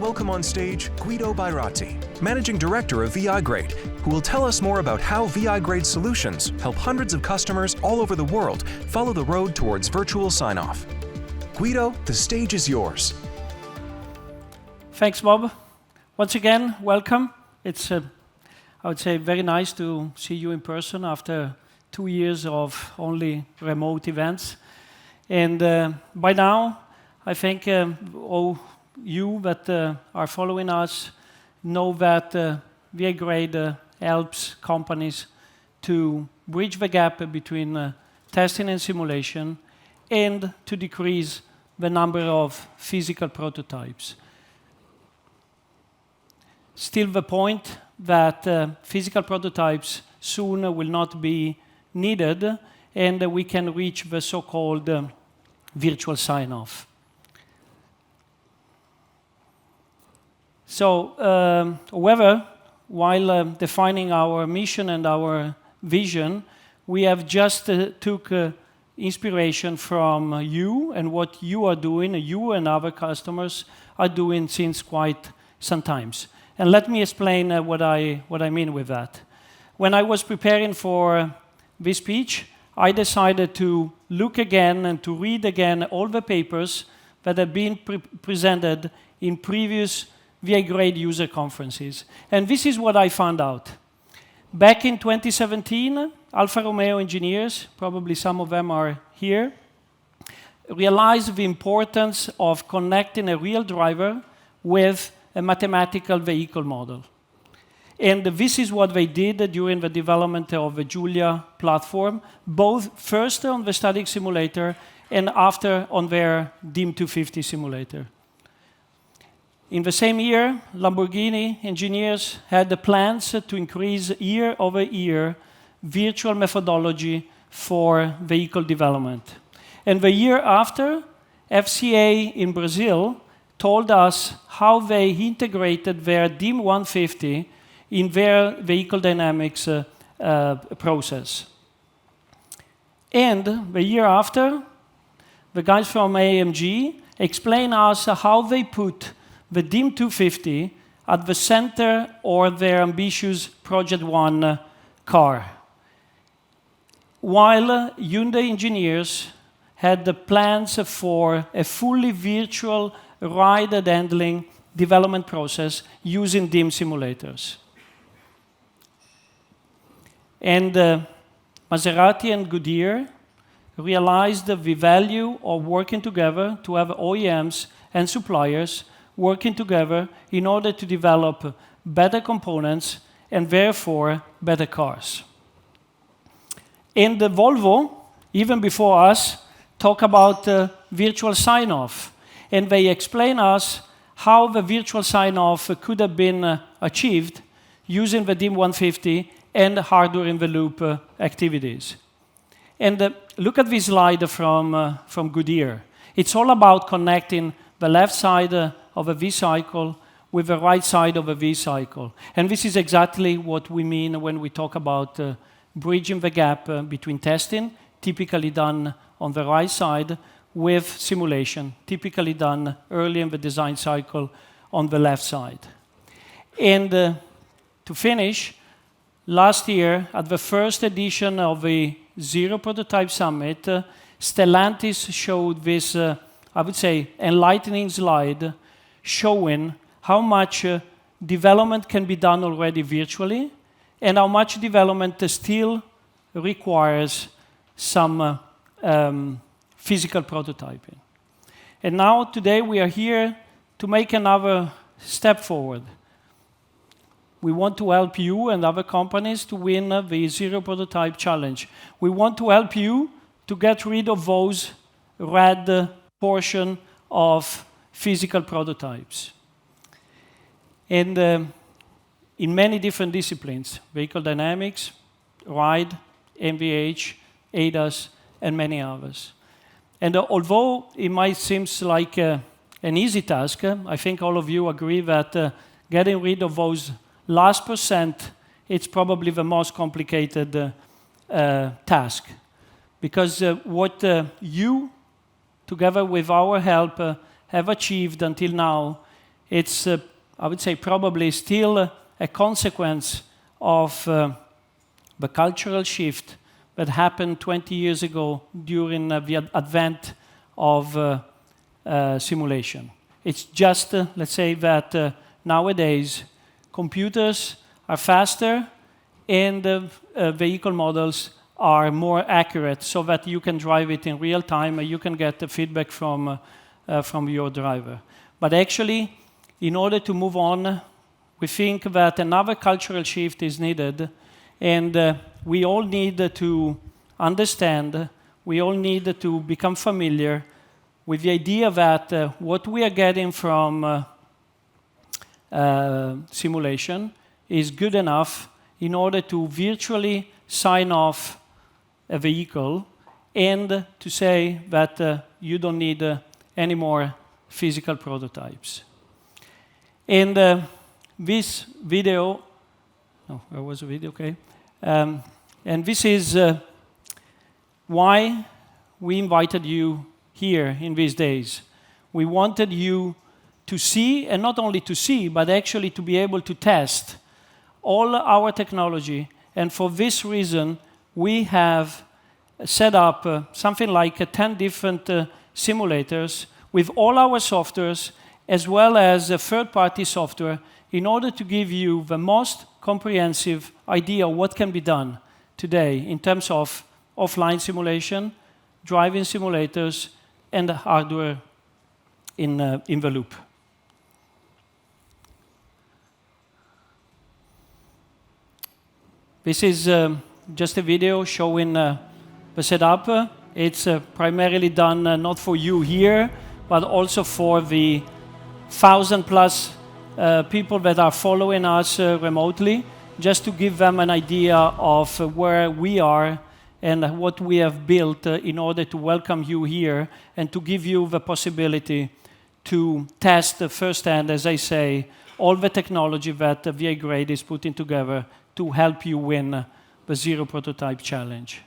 welcome on stage Guido Bairati, Managing Director of VI-Grade, who will tell us more about how VI-Grade solutions help hundreds of customers all over the world follow the road towards virtual sign-off. Guido, the stage is yours. Thanks, Bob. Once again, welcome. It's, I would say, very nice to see you in person after 2 years of only remote events. And by now, I think all you that are following us know that VI-Grade helps companies to bridge the gap between testing and simulation and to decrease the number of physical prototypes. Still the point that physical prototypes soon will not be needed, and we can reach the so-called virtual sign-off. So, however, while defining our mission and our vision, we have just took inspiration from you and what you are doing, you and other customers are doing since quite some times. And let me explain what I mean with that. When I was preparing for this speech, I decided to look again and to read again all the papers that have been presented in previous VI-Grade user conferences. And this is what I found out. Back in 2017, Alfa Romeo engineers, probably some of them are here, realized the importance of connecting a real driver with a mathematical vehicle model. And this is what they did during the development of the Julia platform, both first on the static simulator and after on their DIM 250 simulator. In the same year, Lamborghini engineers had the plans to increase year over year virtual methodology for vehicle development. And the year after, FCA in Brazil told us how they integrated their DIM 150 in their vehicle dynamics process. And the year after, the guys from AMG explained us how they put the DIM 250 at the center of their ambitious Project One car. While Hyundai engineers had the plans for a fully virtual ride and handling development process using DIM simulators. And Maserati and Goodyear realized the value of working together to have OEMs and suppliers working together in order to develop better components and therefore better cars. And Volvo, even before us, talk about virtual sign-off. And they explain us how the virtual sign-off could have been achieved using the DIM 150 and hardware-in-the-loop activities. And look at this slide from Goodyear. It's all about connecting the left side of a V-cycle with the right side of a V-cycle. And this is exactly what we mean when we talk about bridging the gap between testing, typically done on the right side, with simulation, typically done early in the design cycle on the left side. And to finish, last year, at the first edition of the Zero Prototype Summit, Stellantis showed this, I would say, enlightening slide showing how much development can be done already virtually and how much development still requires some physical prototyping. And now, today, we are here to make another step forward. We want to help you and other companies to win the Zero Prototype Challenge. We want to help you to get rid of those red portion of physical prototypes. And in many different disciplines, vehicle dynamics, ride, MVH, ADAS, and many others. And although it might seem like an easy task, I think all of you agree that getting rid of those last percent, it's probably the most complicated task. Because what you, together with our help, have achieved until now it's, I would say, probably still a consequence of the cultural shift that happened 20 years ago during the advent of simulation. It's just, let's say, that nowadays computers are faster and vehicle models are more accurate so that you can drive it in real time and you can get the feedback from your driver. But actually, in order to move on, we think that another cultural shift is needed, and we all need to understand, we all need to become familiar with the idea that what we are getting from simulation is good enough in order to virtually sign off a vehicle and to say that you don't need any more physical prototypes. And this video, where was the video? Okay. And this is why we invited you here in these days. We wanted you to see, and not only to see, but actually to be able to test all our technology. And for this reason, we have set up something like 10 different simulators with all our softwares, as well as third-party software, in order to give you the most comprehensive idea of what can be done today in terms of offline simulation, driving simulators, and hardware in the loop. This is just a video showing the setup. It's primarily done not for you here, but also for the 1,000+ people that are following us remotely, just to give them an idea of where we are and what we have built in order to welcome you here and to give you the possibility to test firsthand, as I say, all the technology that ViaGrade is putting together to help you win the Zero Prototype Challenge.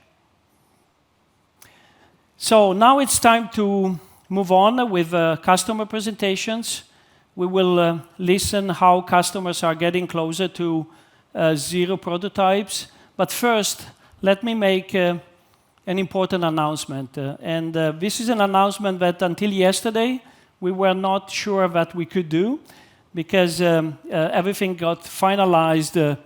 So now it's time to move on with customer presentations. We will listen how customers are getting closer to zero prototypes. But first, let me make an important announcement. And this is an announcement that until yesterday, we were not sure that we could do, because everything got finalized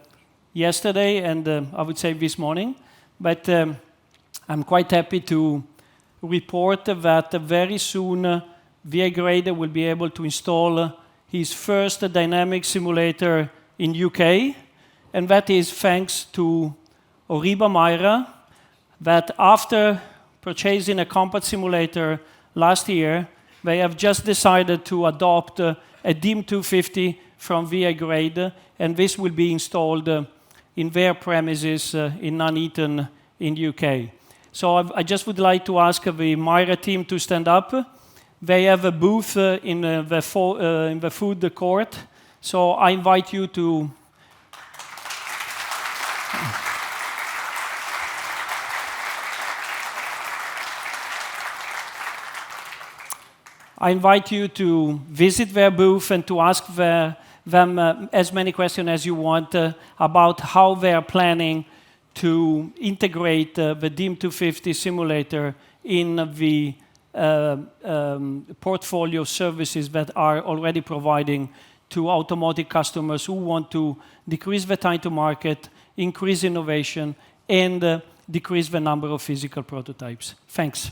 yesterday and I would say this morning. But I'm quite happy to report that very soon ViaGrade will be able to install his first dynamic simulator in UK, and that is thanks to Oriba Myra, that after purchasing a compact simulator last year, they have just decided to adopt a DIM 250 from ViaGrade, and this will be installed in their premises in Nuneaton in UK. So I just would like to ask the Myra team to stand up. They have a booth in the food court, so I invite you to visit their booth and to ask them as many questions as you want about how they are planning to integrate the DIM 250 simulator in the portfolio services that are already providing to automotive customers who want to decrease the time to market, increase innovation, and decrease the number of physical prototypes. Thanks.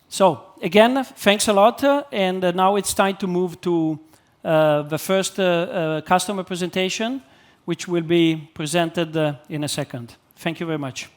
So, again, thanks a lot, and now it's time to move to the first customer presentation, which will be presented in a second. Thank you very much.